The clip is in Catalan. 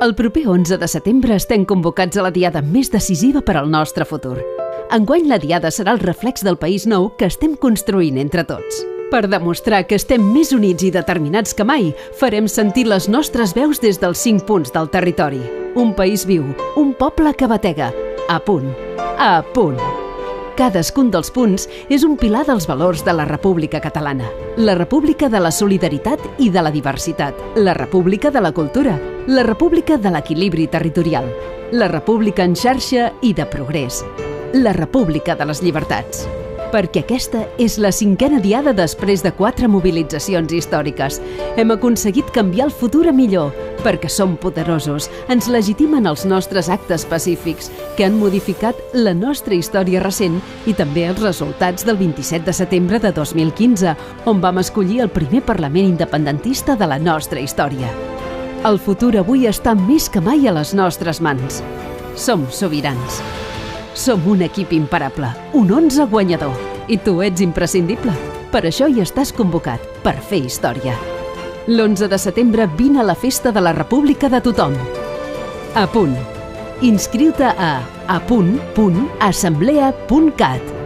El proper 11 de setembre estem convocats a la diada més decisiva per al nostre futur. Enguany la diada serà el reflex del país nou que estem construint entre tots. Per demostrar que estem més units i determinats que mai, farem sentir les nostres veus des dels 5 punts del territori. Un país viu, un poble que batega. A punt. A punt. Cadascun dels punts és un pilar dels valors de la República Catalana. La República de la solidaritat i de la diversitat. La República de la cultura. La República de l'equilibri territorial. La República en xarxa i de progrés. La República de les llibertats. Perquè aquesta és la 5a diada després de 4 mobilitzacions històriques. Hem aconseguit canviar el futur a millor, perquè som poderosos, ens legitimen els nostres actes pacífics, que han modificat la nostra història recent i també els resultats del 27 de setembre de 2015, on vam escollir el primer Parlament independentista de la nostra història. El futur avui està més que mai a les nostres mans. Som sobirans. Som un equip imparable, un 11 guanyador. I tu ets imprescindible. Per això hi estàs convocat, per fer història. L'11 de setembre vine a la festa de la República de tothom. A punt. Inscriu-te a apunt.assemblea.cat.